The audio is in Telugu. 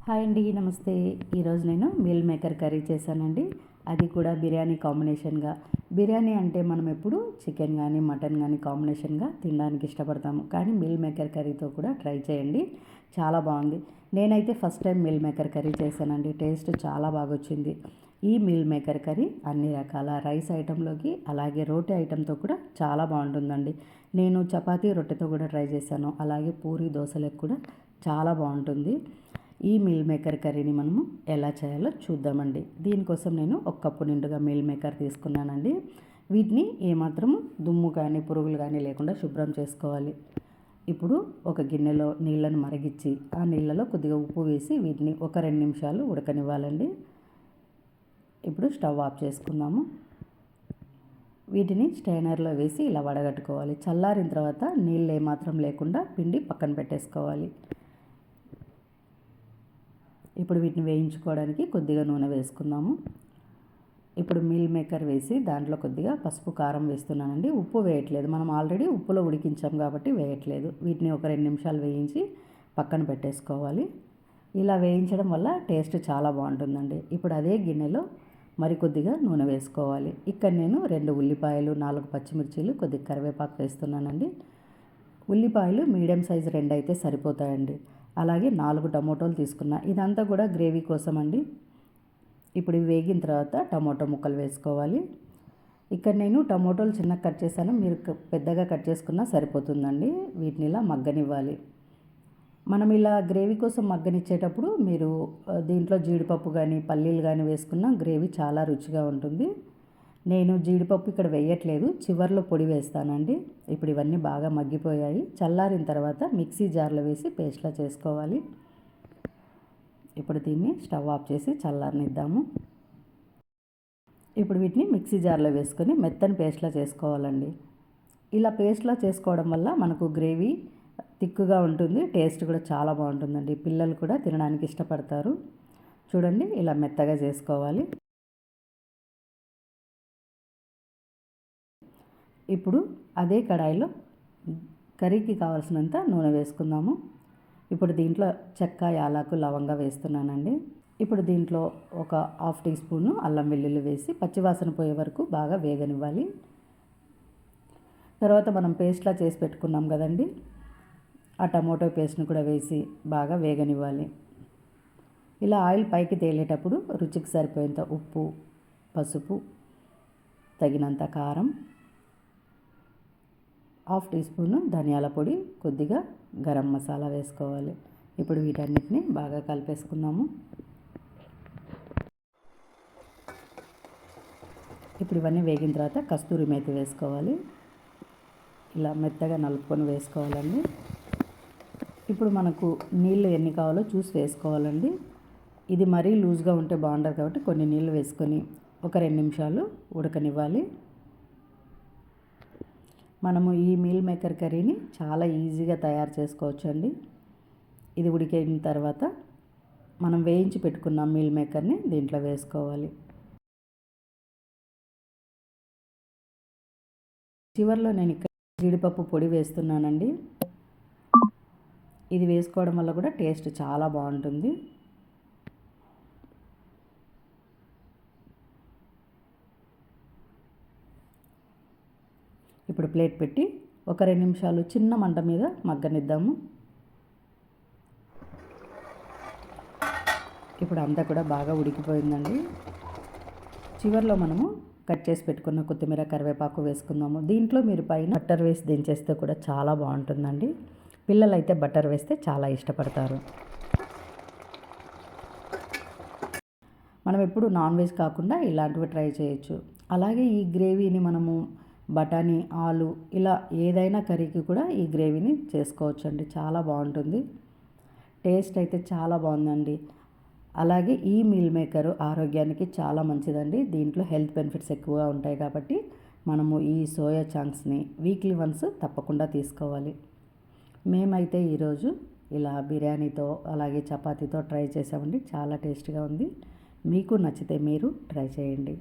హాయ్ అండి, నమస్తే. ఈరోజు నేను మీల్ మేకర్ కర్రీ చేశానండి. అది కూడా బిర్యానీ కాంబినేషన్గా. బిర్యానీ అంటే మనం ఎప్పుడు చికెన్ కానీ మటన్ కానీ కాంబినేషన్గా తినడానికి ఇష్టపడతాము. కానీ మీల్ మేకర్ కర్రీతో కూడా ట్రై చేయండి, చాలా బాగుంది. నేనైతే first time meal maker curry చేశానండి. టేస్ట్ చాలా బాగా వచ్చింది. ఈ మీల్ మేకర్ కర్రీ అన్ని రకాల రైస్ ఐటెంలోకి అలాగే రోటీ ఐటెంతో కూడా చాలా బాగుంటుందండి. నేను చపాతీ రొట్టెతో కూడా ట్రై చేశాను, అలాగే పూరి దోశలకు కూడా చాలా బాగుంటుంది. ఈ మీల్ మేకర్ కర్రీని మనము ఎలా చేయాలో చూద్దామండి. దీనికోసం నేను ఒక కప్పు నిండుగా మీల్ మేకర్ తీసుకున్నానండి. వీటిని ఏమాత్రము దుమ్ము కానీ పురుగులు కానీ లేకుండా శుభ్రం చేసుకోవాలి. ఇప్పుడు ఒక గిన్నెలో నీళ్ళను మరిగించి ఆ నీళ్ళలో కొద్దిగా ఉప్పు వేసి వీటిని ఒక 2 నిమిషాలు ఉడకనివ్వాలండి. ఇప్పుడు స్టవ్ ఆఫ్ చేసుకుందాము. వీటిని స్ట్రైనర్లో వేసి ఇలా వడగట్టుకోవాలి. చల్లారిన తర్వాత నీళ్ళు ఏమాత్రం లేకుండా పిండి పక్కన పెట్టేసుకోవాలి. ఇప్పుడు వీటిని వేయించుకోవడానికి కొద్దిగా నూనె వేసుకుందాము. ఇప్పుడు మీల్ మేకర్ వేసి దాంట్లో కొద్దిగా పసుపు కారం వేస్తున్నానండి. ఉప్పు వేయట్లేదు, మనం ఆల్రెడీ ఉప్పులో ఉడికించాం కాబట్టి వేయట్లేదు. వీటిని ఒక 2 నిమిషాలు వేయించి పక్కన పెట్టేసుకోవాలి. ఇలా వేయించడం వల్ల టేస్ట్ చాలా బాగుంటుందండి. ఇప్పుడు అదే గిన్నెలో మరికొద్దిగా నూనె వేసుకోవాలి. ఇక్కడ నేను 2 ఉల్లిపాయలు, 4 పచ్చిమిర్చీలు, కొద్దిగా కరివేపాకు వేస్తున్నానండి. ఉల్లిపాయలు మీడియం సైజు 2 అయితే సరిపోతాయండి. అలాగే 4 టమోటాలు తీసుకున్నా. ఇదంతా కూడా గ్రేవీ కోసం అండి. ఇప్పుడు ఇవి వేగిన తర్వాత టమోటా ముక్కలు వేసుకోవాలి. ఇక్కడ నేను టమోటాలు చిన్నగా కట్ చేశాను, మీరు పెద్దగా కట్ చేసుకున్నా సరిపోతుందండి. వీటిని ఇలా మగ్గనివ్వాలి. మనం ఇలా గ్రేవీ కోసం మగ్గనిచ్చేటప్పుడు మీరు దీంట్లో జీడిపప్పు కానీ పల్లీలు కానీ వేసుకున్న గ్రేవీ చాలా రుచిగా ఉంటుంది. నేను జీడిపప్పు ఇక్కడ వేయట్లేదు, చివర్లో పొడి వేస్తానండి. ఇప్పుడు ఇవన్నీ బాగా మగ్గిపోయాయి. చల్లారిన తర్వాత మిక్సీ జార్లో వేసి పేస్ట్లా చేసుకోవాలి. ఇప్పుడు దీన్ని స్టవ్ ఆఫ్ చేసి చల్లారనిద్దాము. ఇప్పుడు వీటిని మిక్సీ జార్లో వేసుకొని మెత్తని పేస్ట్లా చేసుకోవాలండి. ఇలా పేస్ట్లా చేసుకోవడం వల్ల మనకు గ్రేవీ తిక్కుగా ఉంటుంది, టేస్ట్ కూడా చాలా బాగుంటుందండి. పిల్లలు కూడా తినడానికి ఇష్టపడతారు. చూడండి, ఇలా మెత్తగా చేసుకోవాలి. ఇప్పుడు అదే కడాయిలో కర్రీకి కావాల్సినంత నూనె వేసుకుందాము. ఇప్పుడు దీంట్లో చెక్క, యాలకు, లవంగా వేస్తున్నానండి. ఇప్పుడు దీంట్లో ఒక 1/2 టీ స్పూను అల్లం వెల్లుల్లి వేసి పచ్చివాసన పోయే వరకు బాగా వేగనివ్వాలి. తర్వాత మనం పేస్ట్లా చేసి పెట్టుకున్నాం కదండి, ఆ టమోటో పేస్ట్ని కూడా వేసి బాగా వేగనివ్వాలి. ఇలా ఆయిల్ పైకి తేలేటప్పుడు రుచికి సరిపోయేంత ఉప్పు, పసుపు, తగినంత కారం, 1/2 టీ స్పూను ధనియాల పొడి, కొద్దిగా గరం మసాలా వేసుకోవాలి. ఇప్పుడు వీటన్నిటిని బాగా కలిపేసుకుందాము. ఇప్పుడు ఇవన్నీ వేగిన తర్వాత కస్తూరి మేతి వేసుకోవాలి. ఇలా మెత్తగా నలుపుకొని వేసుకోవాలండి. ఇప్పుడు మనకు నీళ్ళు ఎన్ని కావాలో చూసి వేసుకోవాలండి. ఇది మరీ లూజ్గా ఉంటే బాగుండదు కాబట్టి కొన్ని నీళ్ళు వేసుకొని ఒక 2 నిమిషాలు ఉడకనివ్వాలి. మనము ఈ మీల్ మేకర్ కర్రీని చాలా ఈజీగా తయారు చేసుకోవచ్చు అండి. ఇది ఉడికిన తర్వాత మనం వేయించి పెట్టుకున్న మీల్ మేకర్ని దీంట్లో వేసుకోవాలి. చివరిలో నేను ఇక్కడ జీడిపప్పు పొడి వేస్తున్నానండి. ఇది వేసుకోవడం వల్ల కూడా టేస్ట్ చాలా బాగుంటుంది. ఇప్పుడు ప్లేట్ పెట్టి ఒక 2 నిమిషాలు చిన్న మంట మీద మగ్గనిద్దాము. ఇప్పుడు అంతా కూడా బాగా ఉడికిపోయిందండి. చివరిలో మనము కట్ చేసి పెట్టుకున్న కొత్తిమీర, కరివేపాకు వేసుకుందాము. దీంట్లో మీరు పైన బటర్ వేసి దించేస్తే కూడా చాలా బాగుంటుందండి. పిల్లలు అయితే బటర్ వేస్తే చాలా ఇష్టపడతారు. మనం ఎప్పుడు నాన్ వెజ్ కాకుండా ఇలాంటివి ట్రై చేయొచ్చు. అలాగే ఈ గ్రేవీని మనము బఠానీ, ఆలు ఇలా ఏదైనా కర్రీకి కూడా ఈ గ్రేవీని చేసుకోవచ్చు అండి. చాలా బాగుంటుంది, టేస్ట్ అయితే చాలా బాగుందండి. అలాగే ఈ మీల్ మేకరు ఆరోగ్యానికి చాలా మంచిదండి. దీంట్లో హెల్త్ బెనిఫిట్స్ ఎక్కువగా ఉంటాయి కాబట్టి మనము ఈ సోయా చంక్స్ని వీక్లీ వన్స్ తప్పకుండా తీసుకోవాలి. మేమైతే ఈరోజు ఇలా బిర్యానీతో అలాగే చపాతీతో ట్రై చేసామండి. చాలా టేస్ట్గా ఉంది. మీకు నచ్చితే మీరు ట్రై చేయండి.